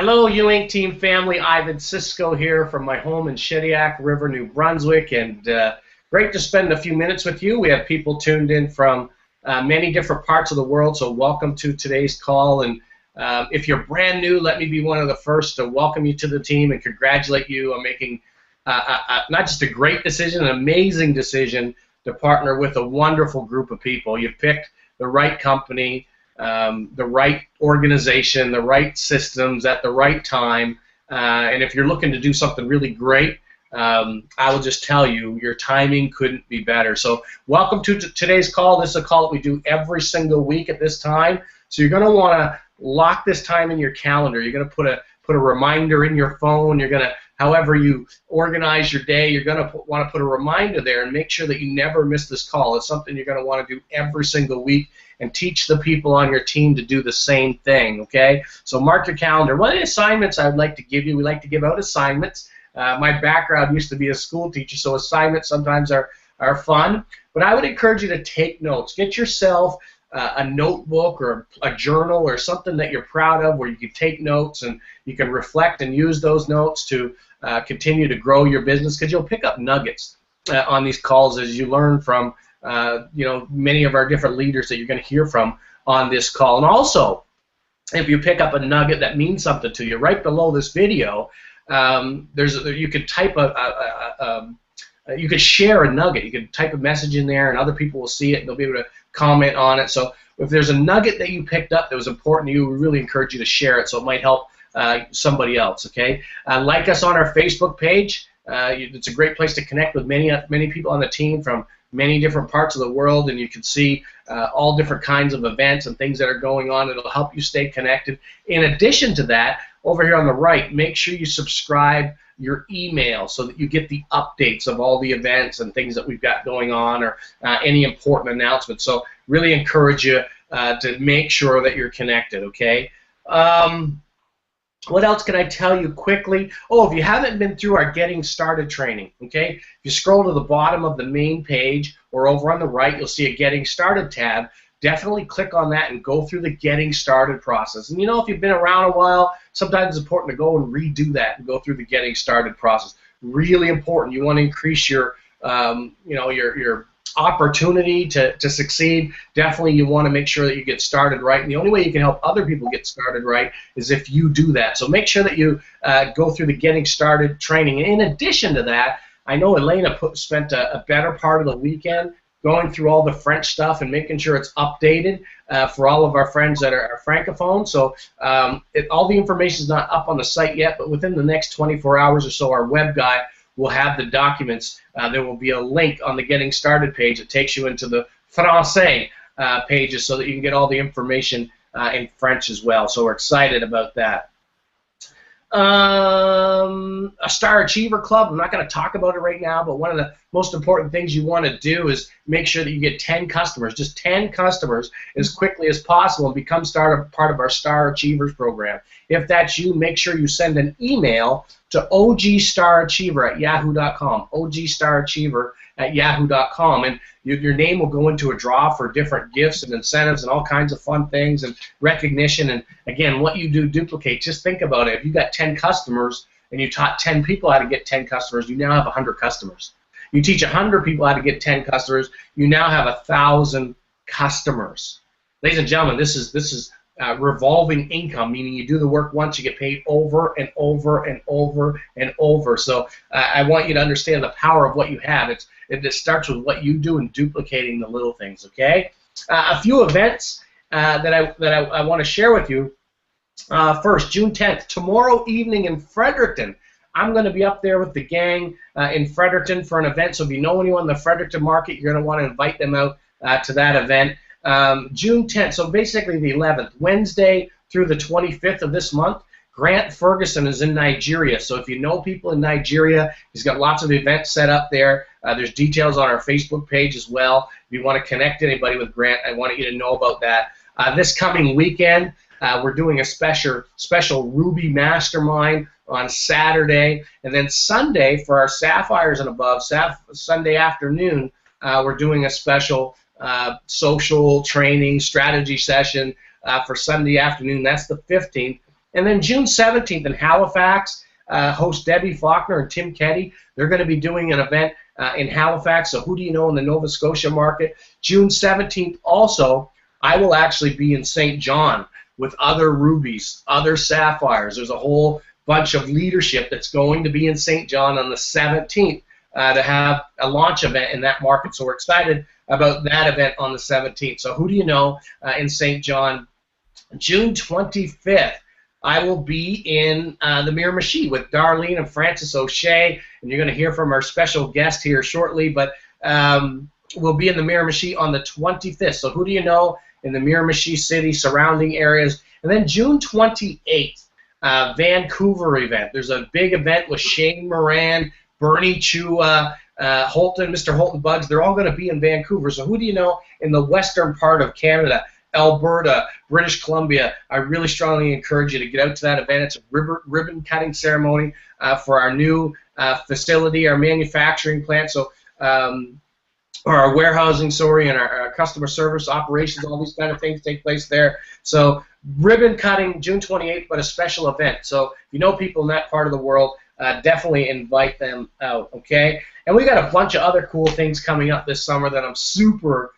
Hello, YouIncTeam family. Ivan Sisco here from my home in Shediac River, New Brunswick, and great to spend a few minutes with you. We have people tuned in from many different parts of the world, so welcome to today's call. And if you're brand new, let me be one of the first to welcome you to the team and congratulate you on making not just a great decision, an amazing decision to partner with a wonderful group of people. You've picked the right company, the right organization, the right systems at the right time, and if you're looking to do something really great, I will just tell you, your timing couldn't be better. So welcome to today's call. This is a call that we do every single week at this time, so you're going to want to lock this time in your calendar. You're going to put a reminder in your phone. You're going to, however you organize your day, you're going to want to put a reminder there and make sure that you never miss this call. It's something you're going to want to do every single week and teach the people on your team to do the same thing, okay? So mark your calendar. What are the assignments I would like to give you? We like to give out assignments. My background used to be a school teacher, so assignments sometimes are fun. But I would encourage you to take notes. Get yourself a notebook or a journal or something that you're proud of where you can take notes and you can reflect and use those notes to continue to grow your business, because you'll pick up nuggets on these calls as you learn from many of our different leaders that you're going to hear from on this call. And also, if you pick up a nugget that means something to you, right below this video, you could type you could share a nugget. You could type a message in there, and other people will see it, and they'll be able to comment on it. So if there's a nugget that you picked up that was important to you, we really encourage you to share it so it might help somebody else. Okay, like us on our Facebook page. It's a great place to connect with many people on the team from many different parts of the world, and you can see all different kinds of events and things that are going on. It'll help you stay connected. In addition to that, over here on the right, make sure you subscribe your email so that you get the updates of all the events and things that we've got going on, or any important announcements. So really encourage you to make sure that you're connected, okay? What else can I tell you quickly? Oh, if you haven't been through our Getting Started training, okay? If you scroll to the bottom of the main page or over on the right, you'll see a Getting Started tab. Definitely click on that and go through the Getting Started process. And you know, if you've been around a while, sometimes it's important to go and redo that and go through the Getting Started process. Really important. You want to increase your your opportunity to succeed. Definitely you want to make sure that you get started right, and the only way you can help other people get started right is if you do that. So make sure that you go through the Getting Started training. And in addition to that, I know Elena spent a better part of the weekend going through all the French stuff and making sure it's updated for all of our friends that are Francophone. So all the information is not up on the site yet, but within the next 24 hours or so, our web guy will have the documents. There will be a link on the Getting Started page that takes you into the Francais pages so that you can get all the information in French as well. So we're excited about that. A Star Achiever Club, I'm not going to talk about it right now, but one of the most important things you want to do is make sure that you get 10 customers, just 10 customers as quickly as possible, and become part of our Star Achievers program. If that's you, make sure you send an email to ogStarAchiever@yahoo.com, ogStarAchiever@yahoo.com, and your name will go into a draw for different gifts and incentives and all kinds of fun things and recognition. And again, what you do duplicate. Just think about it. If you got 10 customers and you taught 10 people how to get 10 customers, you now have 100 customers. You teach 100 people how to get 10 customers, you now have 1,000 customers. Ladies and gentlemen, this is revolving income, meaning you do the work once, you get paid over and over and over and over. So I want you to understand the power of what you have. It starts with what you do and duplicating the little things, okay? A few events that I want to share with you. First, June 10th, tomorrow evening in Fredericton. I'm going to be up there with the gang in Fredericton for an event, so if you know anyone in the Fredericton market, you're going to want to invite them out to that event. June 10th, so basically the 11th, Wednesday through the 25th of this month, Grant Ferguson is in Nigeria. So if you know people in Nigeria, he's got lots of events set up there. There's details on our Facebook page as well. If you want to connect anybody with Grant, I want you to know about that. This coming weekend, we're doing a special Ruby Mastermind on Saturday, and then Sunday for our Sapphires and above, Sunday afternoon, we're doing a special social training strategy session for Sunday afternoon. That's the 15th. And then June 17th in Halifax, host Debbie Faulkner and Tim Keddy. They're going to be doing an event in Halifax. So who do you know in the Nova Scotia market? June 17th also, I will actually be in St. John with other rubies, other sapphires. There's a whole bunch of leadership that's going to be in St. John on the 17th to have a launch event in that market. So we're excited about that event on the 17th. So who do you know in St. John? June 25th, I will be in the Miramichi with Darlene and Francis O'Shea, and you're going to hear from our special guest here shortly, but we'll be in the Miramichi on the 25th. So who do you know in the Miramichi city, surrounding areas? And then June 28th, Vancouver event. There's a big event with Shane Moran, Bernie Chua, Holton, Mr. Holton Bugs. They're all going to be in Vancouver. So who do you know in the western part of Canada? Alberta, British Columbia. I really strongly encourage you to get out to that event. It's a ribbon cutting ceremony for our new facility, our manufacturing plant. So, or our warehousing, sorry, and our customer service operations, all these kind of things take place there. So ribbon cutting June 28th, but a special event. So if you know people in that part of the world, definitely invite them out, okay? And we got a bunch of other cool things coming up this summer that I'm super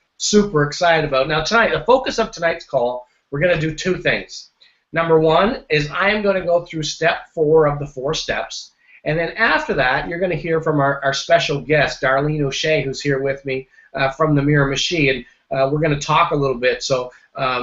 excited about. Now tonight, the focus of tonight's call, we're going to do two things. Number one is I am going to go through step 4 of the 4 steps. And then after that, you're going to hear from our special guest, Darlene O'Shea, who's here with me from the Miramichi. And we're going to talk a little bit. So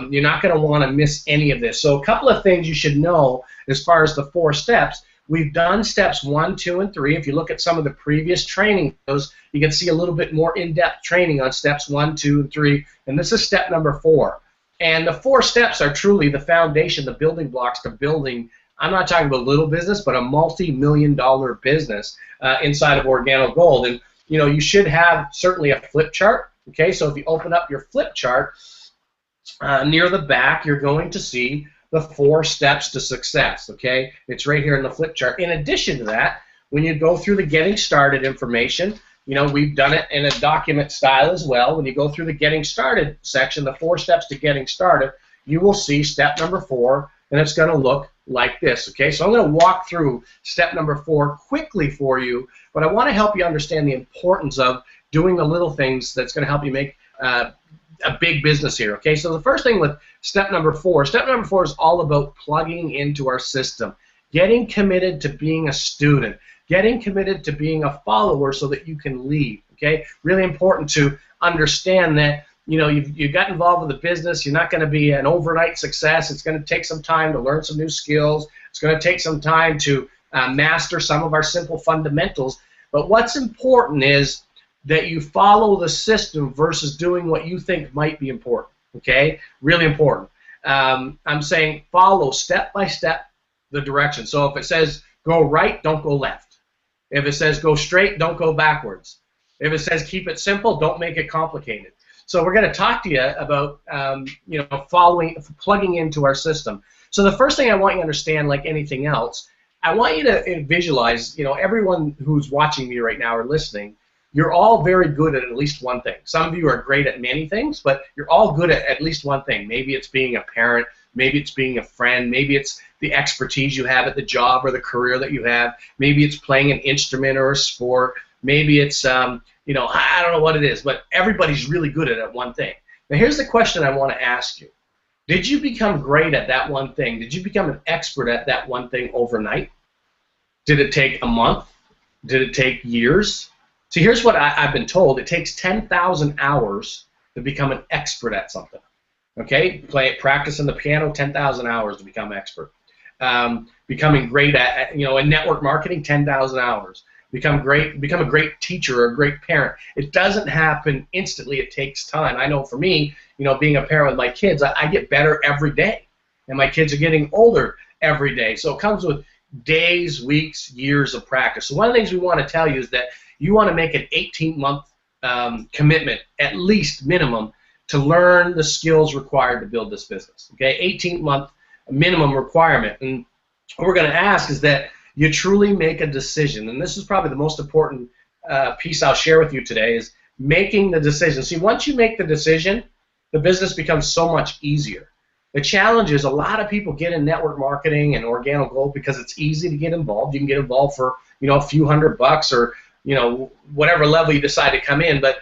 you're not going to want to miss any of this. So a couple of things you should know as far as the 4 steps. We've done steps 1, 2, and 3. If you look at some of the previous training videos, you can see a little bit more in-depth training on steps 1, 2, and 3. And this is step number 4. And the 4 steps are truly the foundation, the building blocks to building. I'm not talking about little business, but a multi-million-dollar business inside of Organo Gold. And you know, you should have certainly a flip chart. Okay, so if you open up your flip chart near the back, you're going to see the 4 steps to success, okay? It's right here in the flip chart. In addition to that, when you go through the getting started information, you know, we've done it in a document style as well. When you go through the getting started section, the 4 steps to getting started, you will see step number 4, and it's going to look like this, okay? So I'm going to walk through step number 4 quickly for you, but I want to help you understand the importance of doing the little things that's going to help you make a big business here, okay? So the first thing with step number 4 is all about plugging into our system, getting committed to being a student, getting committed to being a follower so that you can lead, okay? Really important to understand that, you know, you got involved with the business, you're not going to be an overnight success. It's going to take some time to learn some new skills. It's going to take some time to master some of our simple fundamentals. But what's important is that you follow the system versus doing what you think might be important, okay? Really important. I'm saying follow step by step the direction. So if it says go right, don't go left. If it says go straight, don't go backwards. If it says keep it simple, don't make it complicated. So we're going to talk to you about you know, plugging into our system. So the first thing I want you to understand, like anything else, I want you to visualize, you know, everyone who's watching me right now or listening, you're all very good at least one thing. Some of you are great at many things, but you're all good at least one thing. Maybe it's being a parent, maybe it's being a friend, maybe it's the expertise you have at the job or the career that you have, maybe it's playing an instrument or a sport, maybe it's, you know, I don't know what it is, but everybody's really good at one thing. Now here's the question I want to ask you. Did you become great at that one thing? Did you become an expert at that one thing overnight? Did it take a month? Did it take years? See, here's what I've been told. It takes 10,000 hours to become an expert at something. Okay? Practicing the piano, 10,000 hours to become expert. Becoming great at, you know, in network marketing, 10,000 hours. Become a great teacher or a great parent. It doesn't happen instantly. It takes time. I know for me, you know, being a parent with my kids, I get better every day. And my kids are getting older every day. So it comes with days, weeks, years of practice. So one of the things we want to tell you is that you want to make an 18-month commitment, at least minimum, to learn the skills required to build this business. Okay, 18-month minimum requirement. And what we're going to ask is that you truly make a decision. And this is probably the most important piece I'll share with you today is making the decision. See, once you make the decision, the business becomes so much easier. The challenge is a lot of people get in network marketing and organic gold because it's easy to get in network marketing and organic gold because it's easy to get involved. You can get involved for, a few $100 or, whatever level you decide to come in. But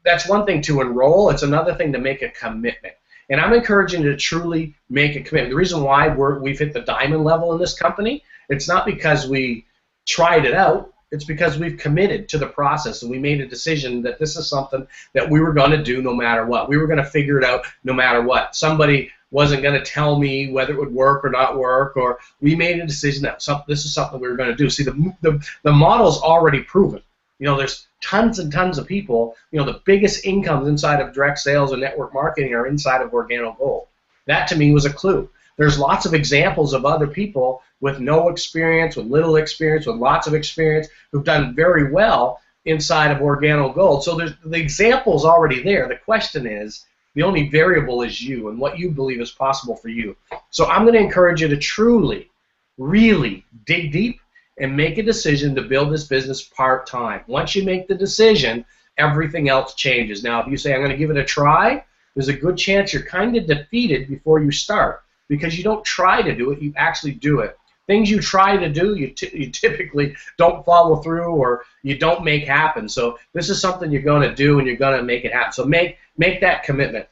that's one thing to enroll. It's another thing to make a commitment. And I'm encouraging you to truly make a commitment. The reason why we've hit the diamond level in this company, it's not because we tried it out. It's because we've committed to the process and we made a decision that this is something that we were going to do no matter what. We were going to figure it out no matter what. Somebody wasn't going to tell me whether it would work or not work, or we made a decision that this is something we were going to do. See, the model's already proven. There's tons and tons of people. The biggest incomes inside of direct sales and network marketing are inside of organic gold. That to me was a clue. There's lots of examples of other people with no experience, with little experience, with lots of experience, who've done very well inside of organic gold. So the example's already there. The question is, the only variable is you and what you believe is possible for you. So I'm going to encourage you to truly, really dig deep and make a decision to build this business part-time. Once you make the decision, everything else changes. Now, if you say, I'm going to give it a try, there's a good chance you're kind of defeated before you start because you don't try to do it, you actually do it. Things you try to do, you typically don't follow through or you don't make happen. So this is something you're going to do and you're going to make it happen. So make that commitment.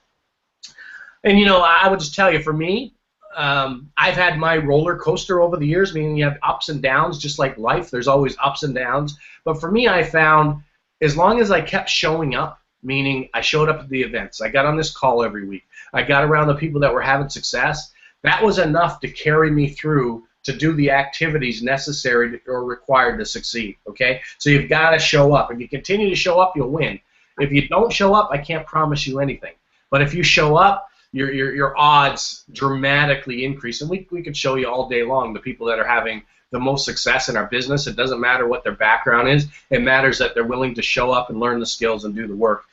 And, I would just tell you, for me, I've had my roller coaster over the years, meaning you have ups and downs, just like life. There's always ups and downs. But for me, I found as long as I kept showing up, meaning I showed up at the events, I got on this call every week, I got around the people that were having success, that was enough to carry me through to do the activities necessary or required to succeed, okay? So you've got to show up. If you continue to show up, you'll win. If you don't show up, I can't promise you anything. But if you show up, your odds dramatically increase. And we could show you all day long the people that are having the most success in our business. It doesn't matter what their background is. It matters that they're willing to show up and learn the skills and do the work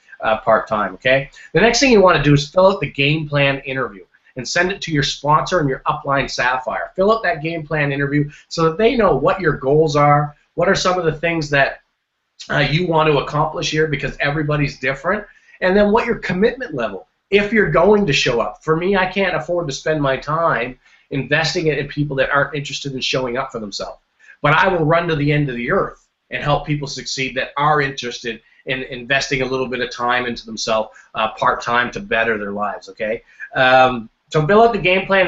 part-time, okay? The next thing you want to do is fill out the game plan interview and send it to your sponsor and your upline Sapphire. Fill out that game plan interview so that they know what your goals are, what are some of the things that you want to accomplish here, because everybody's different, and then what your commitment level, if you're going to show up. For me, I can't afford to spend my time investing it in people that aren't interested in showing up for themselves. But I will run to the end of the earth and help people succeed that are interested in investing a little bit of time into themselves part-time to better their lives, okay? So fill out the game plan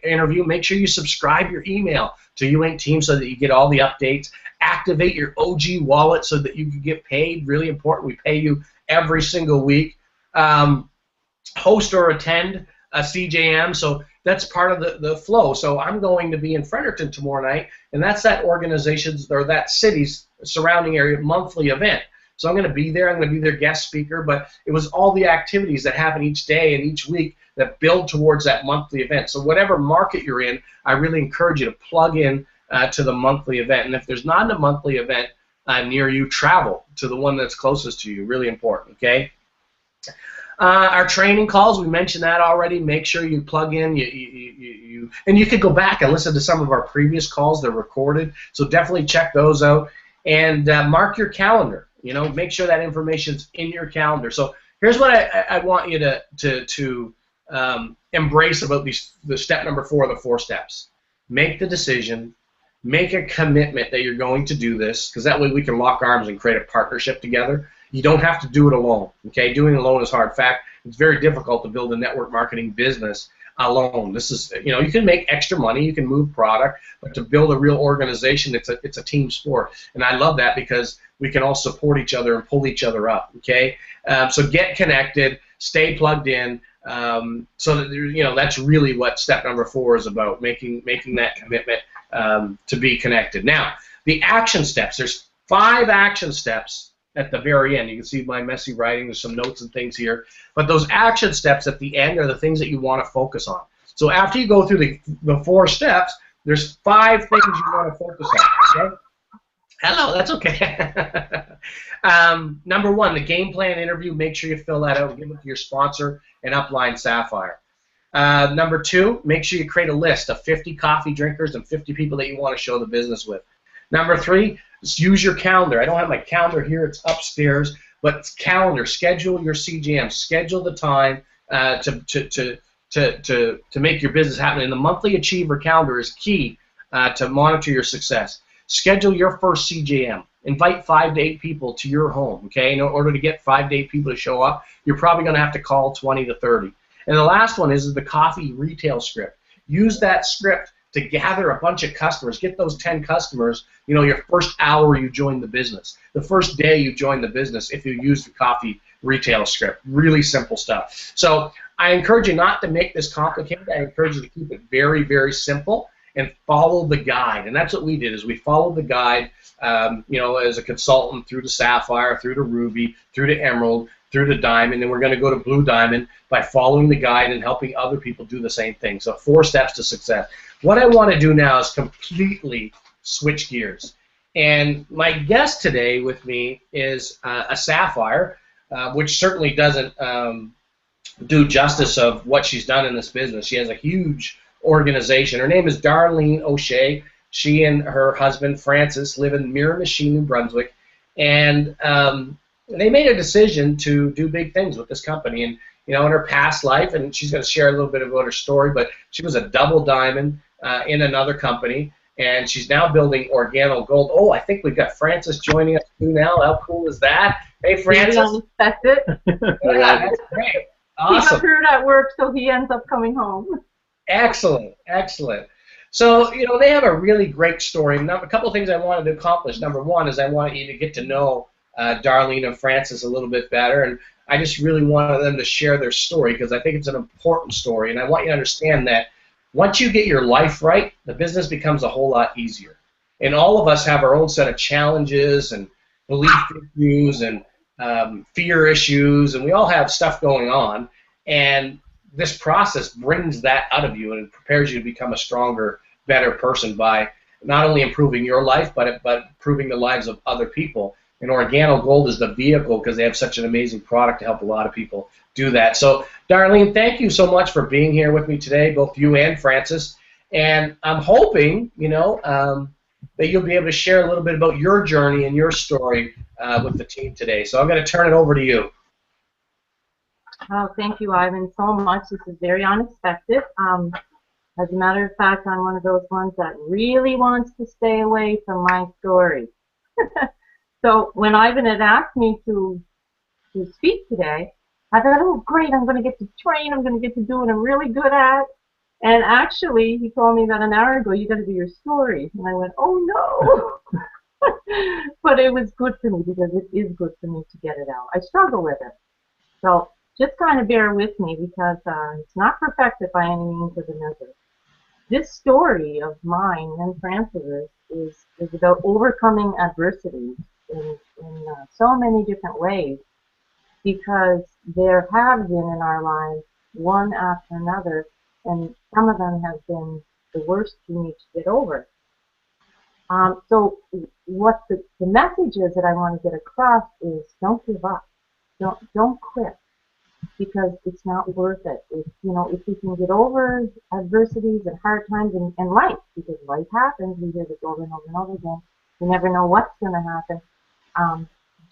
interview. Make sure you subscribe your email to YouIncTeam so that you get all the updates. Activate your OG wallet so that you can get paid. Really important. We pay you every single week. Host or attend a CJM. So that's part of the flow. So I'm going to be in Fredericton tomorrow night, and that's that organization's or that city's surrounding area monthly event. So I'm going to be there. I'm going to be their guest speaker. But it was all the activities that happen each day and each week that build towards that monthly event. So whatever market you're in, I really encourage you to plug in to the monthly event. And if there's not a monthly event near you, travel to the one that's closest to you. Really important, okay? Our training calls, we mentioned that already. Make sure you plug in. And you could go back and listen to some of our previous calls. They're recorded. So definitely check those out. And mark your calendar. Make sure that information's in your calendar. So here's what I want you to embrace about the step number 4 of the 4 steps. Make the decision. Make a commitment that you're going to do this, because that way we can lock arms and create a partnership together. You don't have to do it alone, okay? Doing it alone is hard. In fact, it's very difficult to build a network marketing business alone. This is, you can make extra money, you can move product, but to build a real organization, it's a team sport. And I love that because we can all support each other and pull each other up, okay? So get connected, stay plugged in. So that, that's really what step number 4 is about, making that commitment to be connected. Now, the action steps, there's 5 action steps at the very end. You can see my messy writing, there's some notes and things here, but those action steps at the end are the things that you want to focus on. So after you go through the 4 steps, there's 5 things you want to focus on, okay? Hello, that's okay. Number 1, the game plan interview. Make sure you fill that out and give it to your sponsor and upline Sapphire. Number 2, make sure you create a list of 50 coffee drinkers and 50 people that you want to show the business with. Number 3, use your calendar. I don't have my calendar here, it's upstairs, but calendar. Schedule your CGM. Schedule the time to to make your business happen. And the monthly achiever calendar is key to monitor your success. Schedule your first CJM. Invite 5 to 8 people to your home, okay? In order to get 5 to 8 people to show up, you're probably going to have to call 20 to 30. And the last one is the coffee retail script. Use that script to gather a bunch of customers. Get those 10 customers, your first hour you join the business. The first day you join the business if you use the coffee retail script. Really simple stuff. So I encourage you not to make this complicated. I encourage you to keep it very, very simple and follow the guide. And that's what we did, is we followed the guide, as a consultant through to Sapphire, through to Ruby, through to Emerald, through to Diamond, and we're going to go to Blue Diamond by following the guide and helping other people do the same thing. So 4 steps to success. What I want to do now is completely switch gears. And my guest today with me is a Sapphire, which certainly doesn't do justice of what she's done in this business. She has a huge organization. Her name is Darlene O'Shea. She and her husband, Francis, live in Miramichi, New Brunswick, and they made a decision to do big things with this company. And, in her past life, and she's going to share a little bit about her story, but she was a double diamond in another company, and she's now building Organo Gold. Oh, I think we've got Francis joining us too now. How cool is that? Hey, Francis. Unexpected. Yeah, that's great. Awesome. He got hurt at work, so he ends up coming home. Excellent, excellent. So, they have a really great story. Now, a couple of things I wanted to accomplish. Number one is I wanted you to get to know Darlene and Francis a little bit better, and I just really wanted them to share their story because I think it's an important story, and I want you to understand that once you get your life right, the business becomes a whole lot easier. And all of us have our own set of challenges and belief issues and fear issues, and we all have stuff going on, and this process brings that out of you and it prepares you to become a stronger, better person by not only improving your life, but improving the lives of other people. And Organo Gold is the vehicle because they have such an amazing product to help a lot of people do that. So, Darlene, thank you so much for being here with me today, both you and Francis. And I'm hoping, that you'll be able to share a little bit about your journey and your story with the team today. So I'm going to turn it over to you. Oh, thank you, Ivan, so much. This is very unexpected. As a matter of fact, I'm one of those ones that really wants to stay away from my story. So when Ivan had asked me to speak today, I thought, oh, great, I'm going to get to train, I'm going to get to do what I'm really good at. And actually, he told me about an hour ago, you got to do your story. And I went, oh, no. But it was good for me because it is good for me to get it out. I struggle with it. So just kind of bear with me because it's not perfected by any means of the measure. This story of mine and Francis's is about overcoming adversity in so many different ways, because there have been in our lives one after another, and some of them have been the worst you need to get over. So what the message is that I want to get across is don't give up. Don't quit, because it's not worth it. If you can get over adversities and hard times in life, because life happens, we hear this over and over and over again. You never know what's going to happen.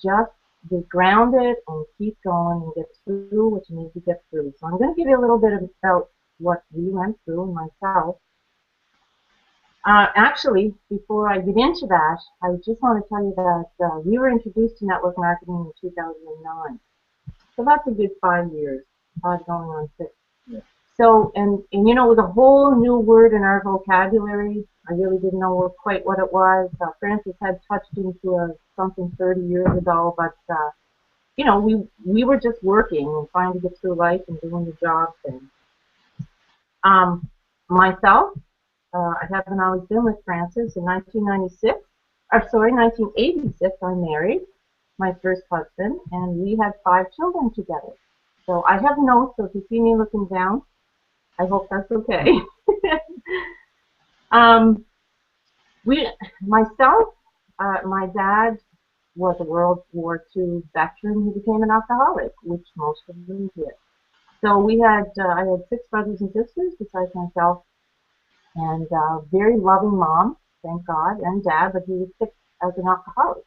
Just get grounded and keep going and get through what you need to get through. So I'm going to give you a little bit about what we went through and myself. Actually, before I get into that, I just want to tell you that we were introduced to network marketing in 2009. So that's a good 5 years, 5 going on 6. Yeah. So, and it was a whole new word in our vocabulary. I really didn't know quite what it was. Francis had touched into something 30 years ago, but, we were just working and trying to get through life and doing the job thing. Myself, I haven't always been with Francis. In 1986, I married my first husband, and we had 5 children together. So I have notes, so if you see me looking down, I hope that's okay. My dad was a World War II veteran who became an alcoholic, which most of them did. So I had 6 brothers and sisters besides myself, and a very loving mom, thank God, and dad, but he was sick as an alcoholic.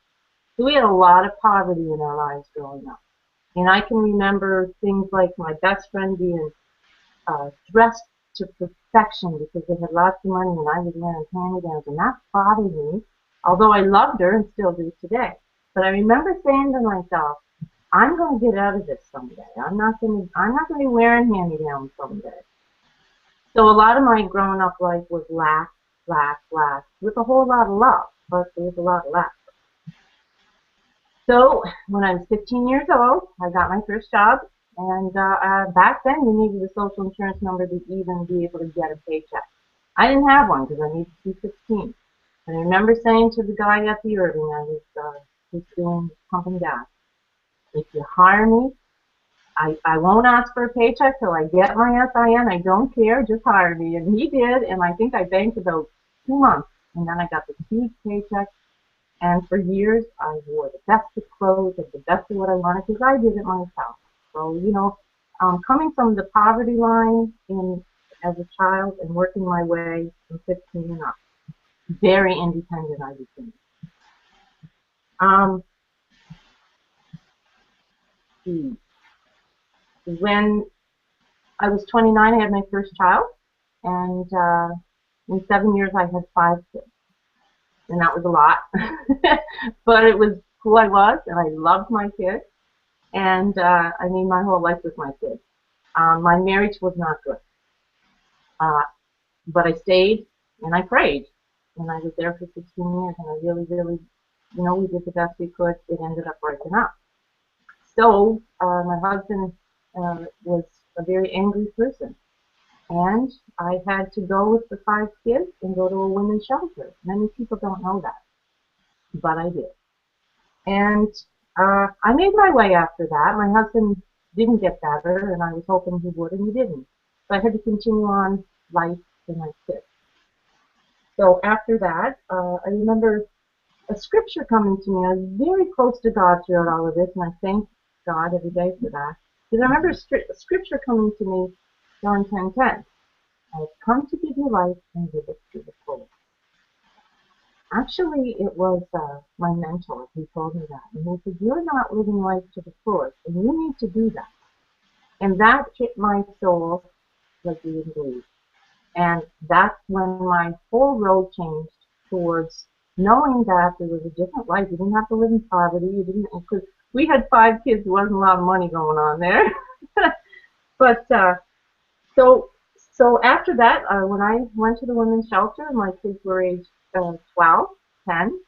So we had a lot of poverty in our lives growing up. And I can remember things like my best friend being dressed to perfection because they had lots of money and I was wearing hand-me-downs, and that bothered me, although I loved her and still do today. But I remember saying to myself, I'm going to get out of this someday. I'm not going to be wearing hand-me-downs someday. So a lot of my growing up life was lack, with a whole lot of love, but there was a lot of lack. So when I was 15 years old, I got my first job, and back then you needed a social insurance number to even be able to get a paycheck. I didn't have one because I needed to be 16. And I remember saying to the guy at the Irving, I was doing pumping gas, if you hire me, I won't ask for a paycheck till I get my SIN. I don't care, just hire me. And he did, and I think I banked about 2 months, and then I got this huge paycheck. And for years, I wore the best of clothes and the best of what I wanted because I did it myself. So, you know, coming from the poverty line as a child and working my way from 15 and up, very independent I became. When I was 29, I had my first child, and in 7 years, I had 5 kids. And that was a lot, but it was who I was, and I loved my kids, and I mean, my whole life was my kids. My marriage was not good, but I stayed, and I prayed, and I was there for 16 years, and I really, really, you know, we did the best we could. It ended up breaking up. So my husband was a very angry person, and I had to go with the 5 kids and go to a women's shelter. Many people don't know that, but I did. And I made my way after that. My husband didn't get better, and I was hoping he would, and he didn't. So I had to continue on life for my kids. So after that, I remember a scripture coming to me. I was very close to God throughout all of this, and I thank God every day for that. Because I remember a scripture coming to me, John 10:10. I have come to give you life and give it to the full. Actually, it was my mentor who told me that. And he said, you're not living life to the fullest, and you need to do that. And that hit my soul like you wouldn't believe. And that's when my whole road changed towards knowing that there was a different life. You didn't have to live in poverty. You didn't, because we had 5 kids. There wasn't a lot of money going on there. But so after that, when I went to the women's shelter, my kids were aged 12, 10,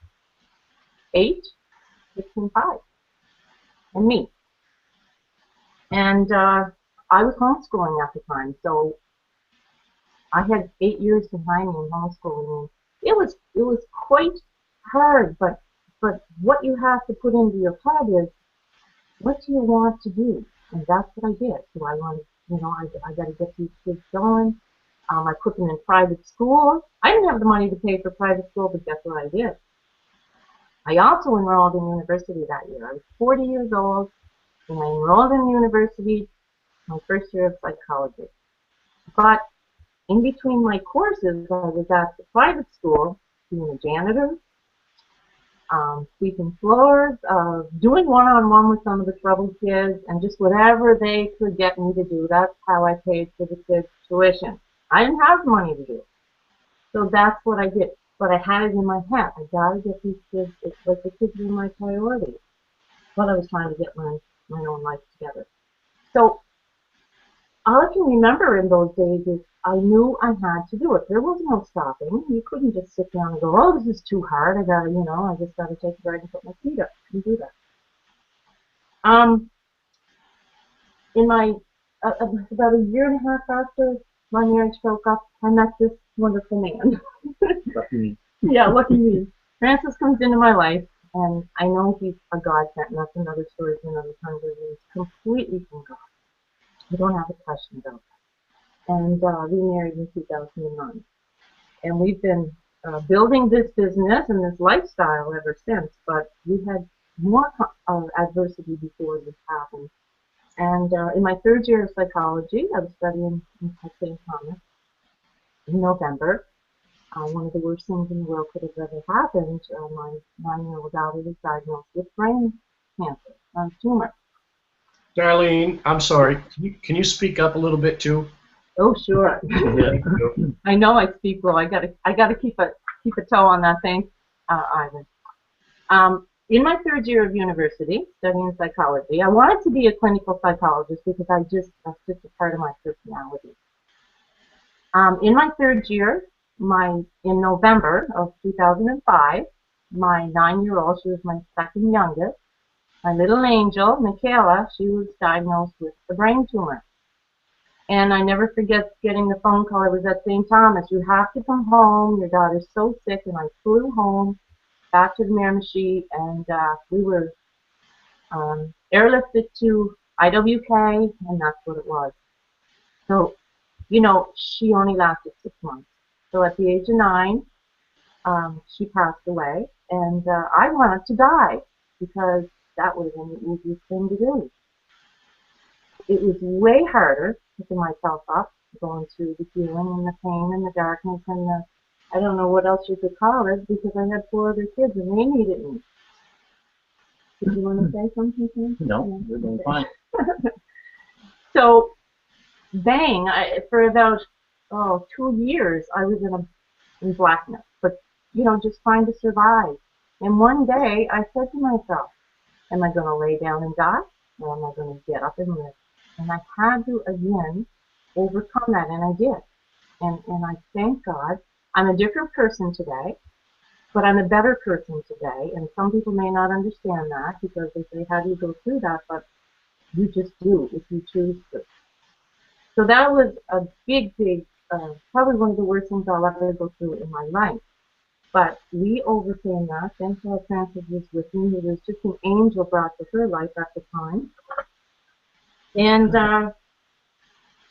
8, 6, and 5, and me. And I was homeschooling at the time, so I had 8 years behind me in homeschooling. It was quite hard, but what you have to put into your head is, what do you want to do? And that's what I did. So I wanted, you know, I got to get these kids going. I put them in private school. I didn't have the money to pay for private school, but guess what I did? I also enrolled in university that year. I was 40 years old, and I enrolled in university my first year of psychology. But in between my courses, I was at the private school being a janitor, sweeping floors, doing one-on-one with some of the troubled kids, and just whatever they could get me to do. That's how I paid for the kids' tuition. I didn't have money to do it. So that's what I did. But I had it in my head. I got to get these kids. It's like the kids were my priority. But I was trying to get my own life together. So all I can remember in those days is I knew I had to do it. There was no stopping. You couldn't just sit down and go, oh, this is too hard. I got to, you know, I just got to take a break and put my feet up and do that. In my, about a year and a half after my marriage broke up, I met this wonderful man. Lucky me. Yeah, lucky me. Francis comes into my life, and I know he's a God sent, and that's another story for another time, but he's completely from God. I don't have a question about that. And we married in 2009. And we've been building this business and this lifestyle ever since, but we had more adversity before this happened. And in my 3rd year of psychology, I was studying in St. Thomas in November. One of the worst things in the world could have ever happened. My 9-year-old daughter was diagnosed with brain cancer, a tumor. Darlene, I'm sorry. Can you speak up a little bit too? Oh, sure. I know I speak well. I gotta keep a toe on that. Thanks, Ivan. In my third year of university, studying psychology, I wanted to be a clinical psychologist because that's just a part of my personality. In my third year, in November of 2005, my 9-year-old, she was my second youngest, my little angel, Michaela, she was diagnosed with a brain tumor. And I never forget getting the phone call. It was at St. Thomas. You have to come home. Your daughter's so sick. And I flew home back to the Miramichi, and we were airlifted to IWK, and that's what it was. So, she only lasted 6 months. So at the age of 9, she passed away, and I wanted to die because that would have been the easiest thing to do. It was way harder picking myself up, going through the healing and the pain and the darkness and I don't know what else you could call it, because I had 4 other kids and they needed me. Did you want to say something, Tim? No, you're doing fine. So, bang, for about 2 years, I was in blackness, but, just trying to survive. And one day, I said to myself, am I going to lay down and die, or am I going to get up and live? And I had to, again, overcome that, and I did. And I thank God. I'm a different person today, but I'm a better person today. And some people may not understand that because they say, how do you go through that? But you just do if you choose to. So that was a big, probably one of the worst things I'll ever go through in my life. But we overcame that. Thank God Frances was with me. He was just an angel brought to her life at the time. And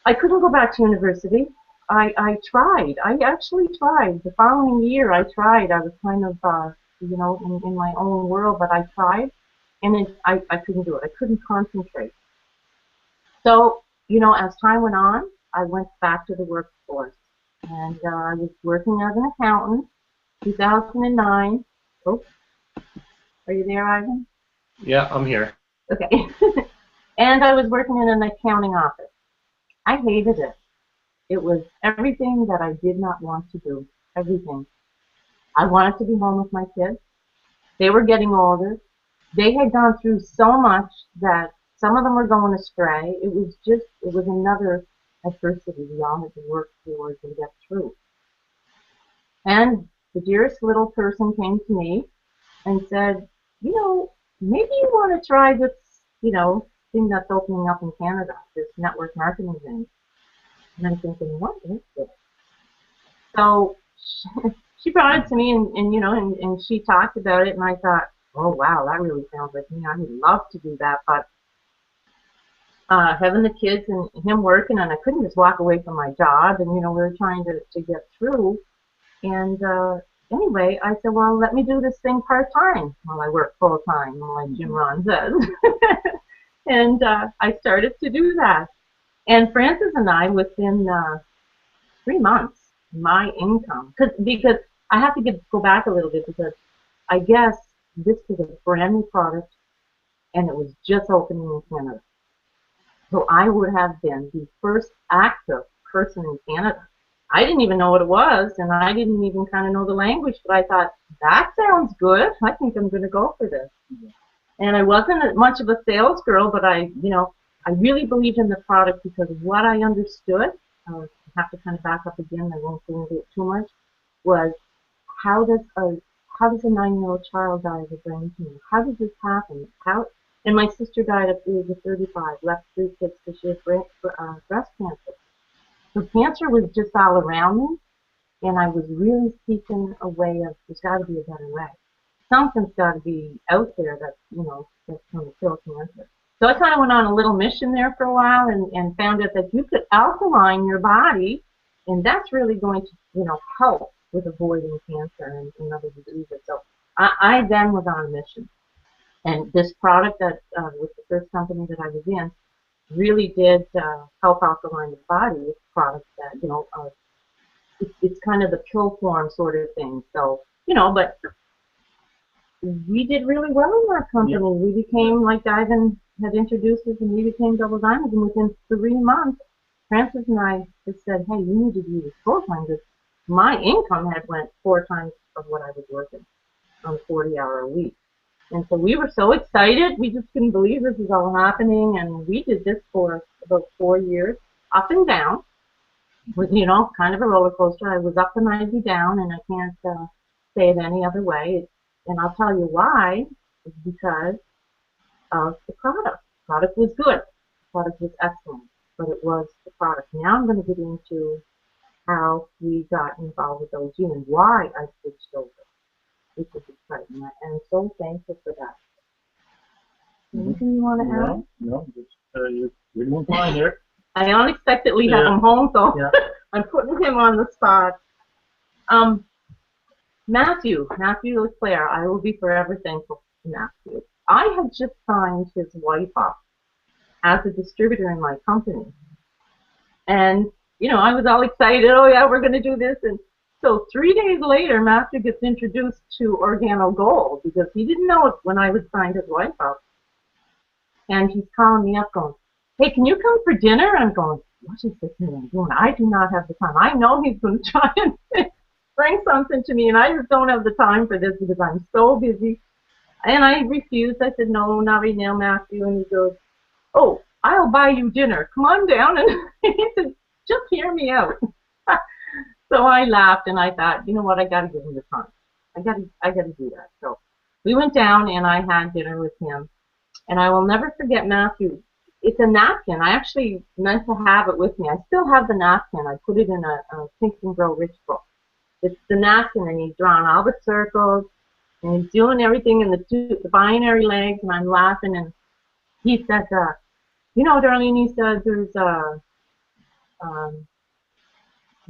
I couldn't go back to university. I tried. I actually tried. The following year, I tried. I was kind of, in my own world, but I tried, and I couldn't do it. I couldn't concentrate. So, as time went on, I went back to the workforce, and I was working as an accountant. 2009. Oh, are you there, Ivan? Yeah, I'm here. Okay. And I was working in an accounting office. I hated it. It was everything that I did not want to do. Everything. I wanted to be home with my kids. They were getting older. They had gone through so much that some of them were going astray. It was another adversity we all had to work towards and get through. And the dearest little person came to me and said, maybe you want to try this, thing that's opening up in Canada, this network marketing thing. And I'm thinking, what is this? So she brought it to me, and she talked about it, and I thought, oh wow, that really sounds like me. I would love to do that, but having the kids and him working, and I couldn't just walk away from my job, and we were trying to get through. And anyway, I said, well, let me do this thing part-time while I work full-time, like Jim Ron says. And I started to do that. And Frances and I, within 3 months, my income, because I have to go back a little bit, because I guess this was a brand new product, and it was just opening in Canada. So I would have been the first active person in Canada. I didn't even know what it was, and I didn't even kind of know the language, but I thought, that sounds good. I think I'm going to go for this. And I wasn't much of a sales girl, but I really believed in the product because what I understood, I have to kind of back up again, I won't go into it too much, was how does a 9-year-old child die of a brain tumor? How does this happen? And my sister died at the age of 35, left 3 kids because she had breast cancer. So cancer was just all around me, and I was really seeking a way of, there's got to be a better way. Something's got to be out there that's going to kill cancer. So I kind of went on a little mission there for a while and found out that you could alkaline your body, and that's really going to, help with avoiding cancer and other diseases. So I then was on a mission. And this product that was the first company that I was in really did help alkaline the body with products that, it's kind of the pill form sort of thing. So, but we did really well in that company. Yep. We became, like Ivan had introduced us, and we became Double Diamonds, and within 3 months, Francis and I just said, hey, you need to do this full time because my income had went 4 times of what I was working on a 40-hour a week. And so we were so excited. We just couldn't believe this was all happening. And we did this for about 4 years, up and down, with, kind of a roller coaster. I was up and I'd be down, and I can't say it any other way. And I'll tell you why. It's because of the product. The product was good. The product was excellent, but it was the product. Now I'm going to get into how we got involved with OG and why I switched over, which is exciting. And I'm so thankful for that. Anything you want to add? No, you're doing fine here. I unexpectedly have him home, so I'm putting him on the spot. Matthew LeClaire, I will be forever thankful to Matthew. I had just signed his wife up as a distributor in my company. And, I was all excited, oh yeah, we're going to do this. And so 3 days later, Matthew gets introduced to Organo Gold because he didn't know it when I would sign his wife up. And he's calling me up going, hey, can you come for dinner? I'm going, what is this man doing? I do not have the time. I know he's going to try and bring something to me, and I just don't have the time for this because I'm so busy. And I refused. I said, no, not right now, Matthew. And he goes, oh, I'll buy you dinner. Come on down. And he said, just hear me out. So I laughed, and I thought, you know what, I got to give him the time. I got to do that. So we went down, and I had dinner with him. And I will never forget Matthew. It's a napkin. I actually meant to have it with me. I still have the napkin. I put it in a Think and Grow Rich book. It's the napkin, and he's drawn all the circles, and he's doing everything in the binary legs, and I'm laughing. And he said, Darlene, he said, there's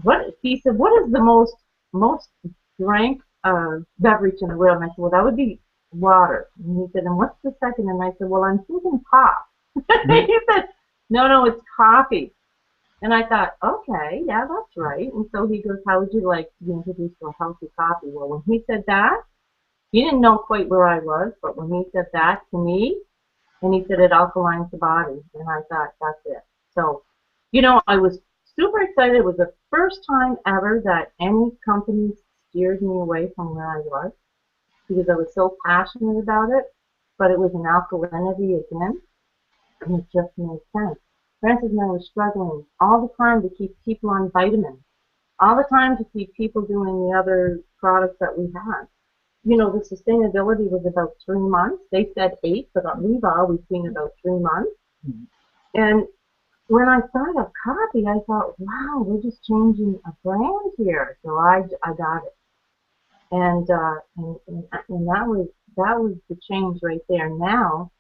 what is the most drank beverage in the world? And I said, well, that would be water. And he said, and what's the second? And I said, well, I'm thinking pop. He said, no, it's coffee. And I thought, okay, yeah, that's right. And so he goes, how would you like to be introduced to a healthy coffee? Well, when he said that, he didn't know quite where I was, but when he said that to me, and he said it alkalines the body, and I thought, that's it. So, I was super excited. It was the first time ever that any company steered me away from where I was because I was so passionate about it, but it was an alkalinity again, and it just made sense. Francis and I were struggling all the time to keep people on vitamins, all the time to keep people doing the other products that we had. The sustainability was about 3 months. They said 8, but we've always seen about 3 months. Mm-hmm. And when I started up coffee, I thought, wow, we're just changing a brand here. So I got it. And that was the change right there. Now,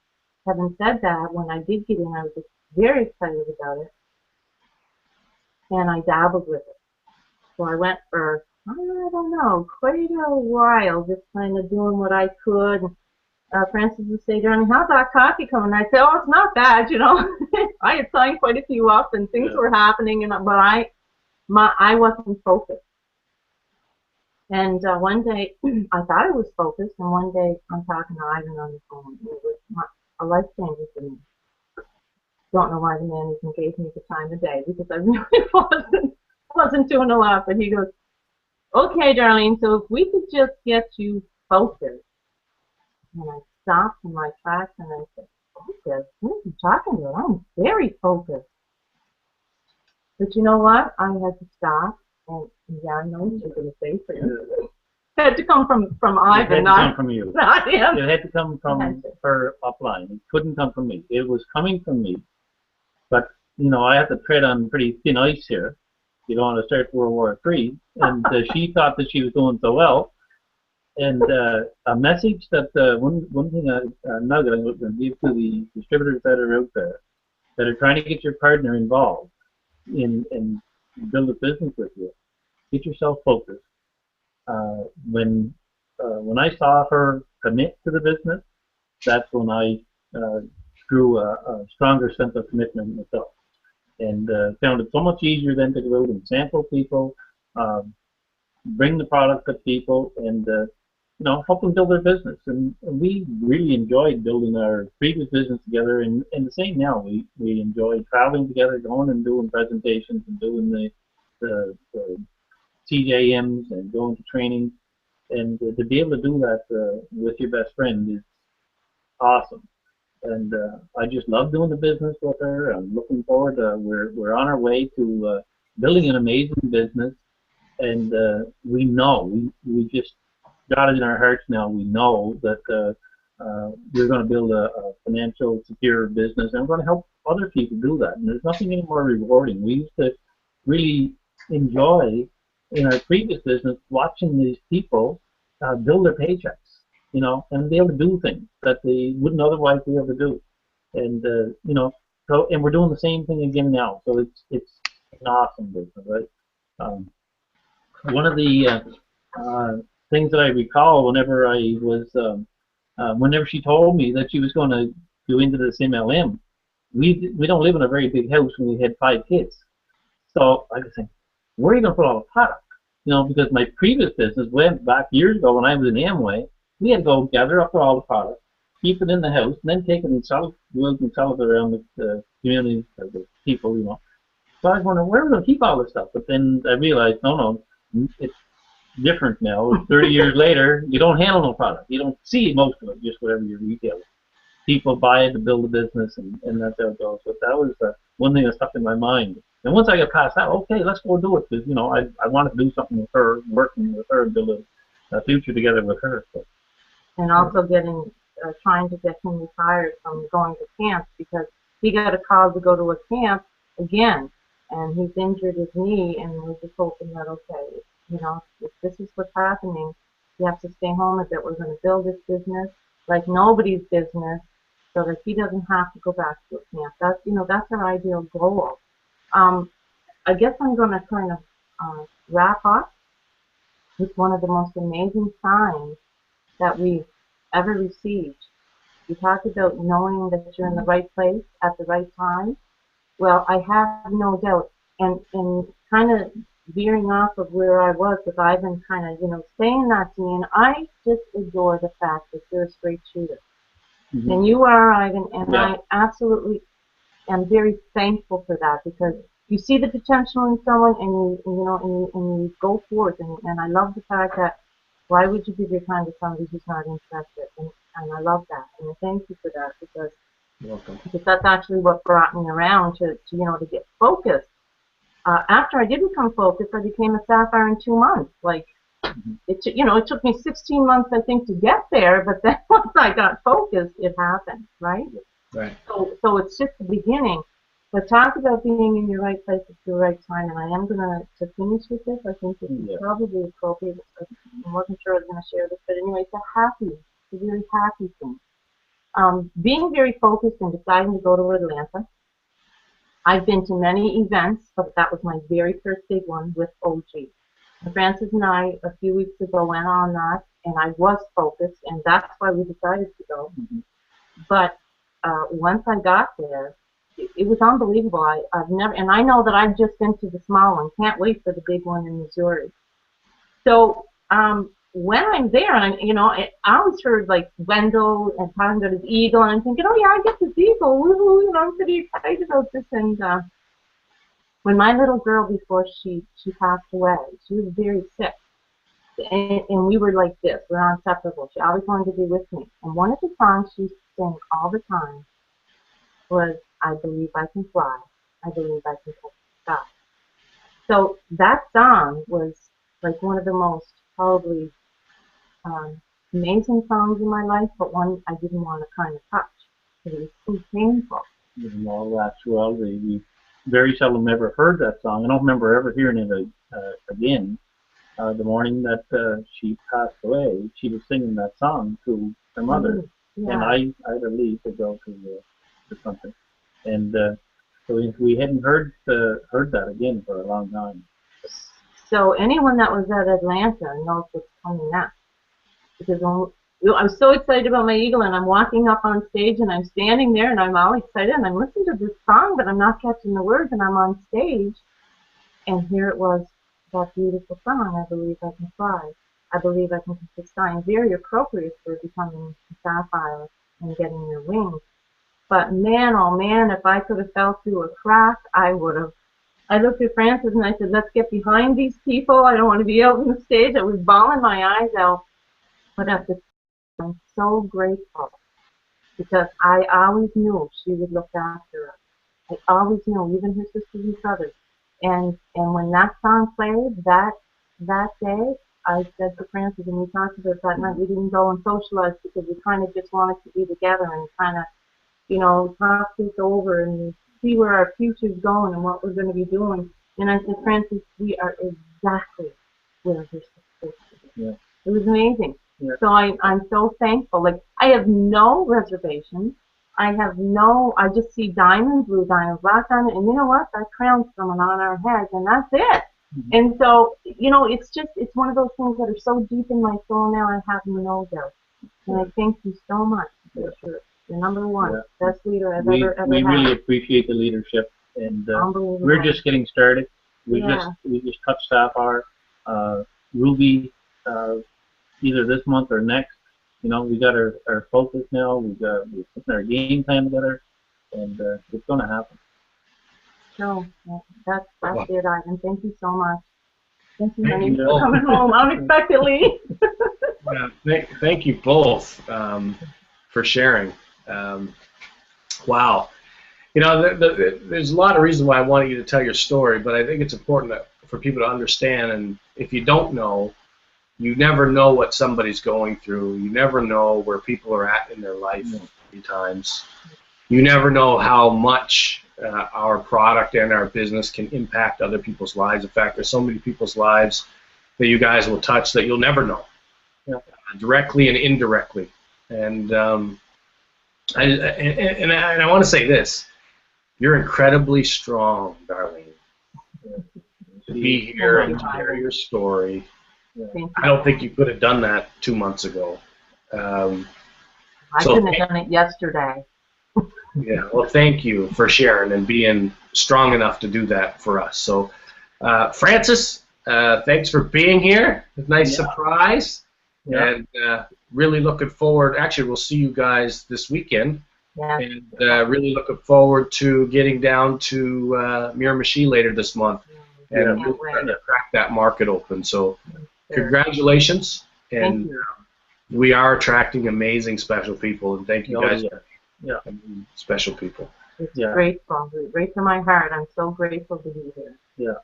having said that, when I did get in, I was just very excited about it, and I dabbled with it. So I went for, I don't know, quite a while, just kind of doing what I could. Francis would say, Darlene, how's that coffee coming? And I'd say, oh, it's not bad, I had signed quite a few up, and things were happening, but I wasn't focused. And one day, I thought I was focused, and one day I'm talking to Ivan on the phone. It was a life changer for me. Don't know why the man even gave me the time of day because I really wasn't doing a lot. But he goes, okay, Darlene, so if we could just get you focused. And I stopped in my tracks and I said, focused? What are you talking about? I'm very focused. But you know what? I had to stop. And yeah, I know what you're going to say for you. It had to come from Ivan, not from you. Not him. It had to come from her upline. It couldn't come from me. It was coming from me. But, I have to tread on pretty thin ice here. You don't want to start World War III. And she thought that she was doing so well. And a message that one thing nugget I'm going to give to the distributors that are out there that are trying to get your partner involved in build a business with you. Get yourself focused. When I saw her commit to the business, that's when I grew a stronger sense of commitment myself, and found it so much easier then to go out and sample people, bring the product to people, and help them build their business. And we really enjoyed building our previous business together, and the same now. We enjoy traveling together, going and doing presentations and doing the CJMs and going to training. And to be able to do that with your best friend is awesome. And I just love doing the business with her. I'm looking forward. We're on our way to building an amazing business, and we know we just got it in our hearts now. We know that we're going to build a financial secure business, and we're going to help other people do that. And there's nothing any more rewarding. We used to really enjoy in our previous business watching these people build their paychecks, and be able to do things that they wouldn't otherwise be able to do. And and we're doing the same thing again now. So it's an awesome business, right? One of the things that I recall whenever she told me that she was going to go into this MLM, we don't live in a very big house when we had 5 kids. So I was saying, where are you going to put all the product? Because my previous business went back years ago when I was in Amway, we had to go gather up all the product, keep it in the house, and then take it and sell it around the community, or the people. So I was wondering, where are we going to keep all this stuff? But then I realized, no, it's different now. 30 years later, you don't handle no product. You don't see most of it, just whatever you retail. People buy it to build a business, and that's how it goes. But that was one thing that stuck in my mind. And once I got past that, okay, let's go do it, because I wanted to do something with her, working with her, and build a future together with her. So. And also trying to get him retired from going to camps, because he got a call to go to a camp again, and he's injured his knee, and we're just hoping that, okay, if this is what's happening, you have to stay home a bit. We're going to build this business like nobody's business, so that he doesn't have to go back to a camp. That's our ideal goal. I guess I'm going to kind of wrap up with one of the most amazing signs that we've ever received. You talked about knowing that you're in the right place at the right time. Well, I have no doubt, and kind of veering off of where I was with Ivan, kind of saying that to me, and I just adore the fact that you're a straight shooter. Mm-hmm. And you are, Ivan, and yeah. I absolutely am very thankful for that, because you see the potential in someone, and you go forth, and I love the fact that why would you give your time to somebody who's not interested, and I love that, and I thank you for that, because you're welcome. Because that's actually what brought me around to get focused. After I did become focused, I became a sapphire in 2 months. It took me 16 months, I think, to get there, but then once I got focused, it happened, right? Right. So it's just the beginning. But talk about being in your right place at the right time, and I am going to finish with this. I think this is probably appropriate. I wasn't sure I was going to share this, but anyway, it's a really happy thing. Being very focused and deciding to go to Atlanta. I've been to many events, but that was my very first big one with OG. Francis and I, a few weeks ago, went on that, and I was focused, and that's why we decided to go. Mm-hmm. But once I got there, it was unbelievable. I've never, and I know that I've just been to the small one. Can't wait for the big one in Missouri. So when I'm there, I always heard like Wendell and talking about his eagle, and I'm thinking, oh yeah, I get this eagle, woohoo! I'm pretty excited about this. And when my little girl, before she passed away, she was very sick, and we were like this, we're inseparable. She always wanted to be with me. And one of the songs she sang all the time was, I believe I can fly, I believe I can touch the sky. So that song was like one of the most probably amazing songs in my life, but one I didn't want to kind of touch because it was too painful. In all actuality, we very seldom ever heard that song. I don't remember ever hearing it again. The morning that she passed away, she was singing that song to her mother, and I had to leave to go to something, and so we hadn't heard that again for a long time. So anyone that was at Atlanta knows what's coming next, because I was so excited about my eagle, and I'm walking up on stage, and I'm standing there, and I'm all excited, and I'm listening to this song, but I'm not catching the words, and I'm on stage, and here it was, that beautiful song, I Believe I Can Fly. I believe I can put the sign very appropriate for becoming a sapphire and getting your wings. But man, oh man, if I could have fell through a crack, I would have. I looked at Francis and I said, let's get behind these people. I don't want to be out on the stage. I was bawling my eyes out. But at the time, I'm so grateful because I always knew she would look after us. I always knew, even her sisters and brothers. And when that song played that day, I said to Francis, and we talked about that night, we didn't go and socialize because we kind of just wanted to be together and kind of, you know, talk this over and see where our future's going and what we're going to be doing. And I said, Francis, we are exactly where we're supposed to be. Yeah. It was amazing. Yeah. So I'm so thankful. Like, I have no reservations. I just see diamonds, blue diamonds, black diamonds, and you know what? That crown's coming on our heads, and that's it. Mm-hmm. And so, you know, it's one of those things that are so deep in my soul now, I have no doubt. And I thank you so much. You're number one, best leader I've ever had. We really appreciate the leadership, and we're just getting started. We just touched Sapphire, Ruby, either this month or next. You know, we got our focus now. We're putting our game plan together, and it's going to happen. So that's it, Ivan. Thank you so much. Thank you, honey, for coming home unexpectedly. Thank you both for sharing. Wow. You know, there's a lot of reasons why I wanted you to tell your story, but I think it's important for people to understand, and if you don't know, you never know what somebody's going through. You never know where people are at in their life many times. You never know how much our product and our business can impact other people's lives. In fact, there's so many people's lives that you guys will touch that you'll never know, directly and indirectly. And I want to say this: you're incredibly strong, Darlene. To be here and share your story. I don't think you could have done that 2 months ago. I couldn't have done it yesterday. Yeah, well, thank you for sharing and being strong enough to do that for us. So, Francis, thanks for being here. It's a nice surprise. Yeah. And really looking forward. Actually, we'll see you guys this weekend. Yeah. And really looking forward to getting down to Miramichi later this month. And we'll try to crack that market open. So, congratulations. And we are attracting amazing special people. And thank you guys. Yeah, special people. It's grateful, right to my heart. I'm so grateful to be here. Yeah.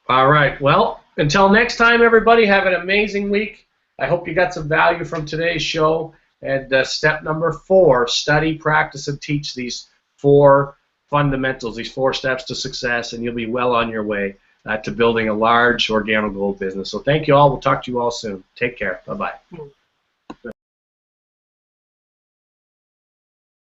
All right. Well, until next time, everybody, have an amazing week. I hope you got some value from today's show. And step number 4, study, practice, and teach these 4 fundamentals, these 4 steps to success, and you'll be well on your way to building a large organic gold business. So thank you all. We'll talk to you all soon. Take care. Bye-bye.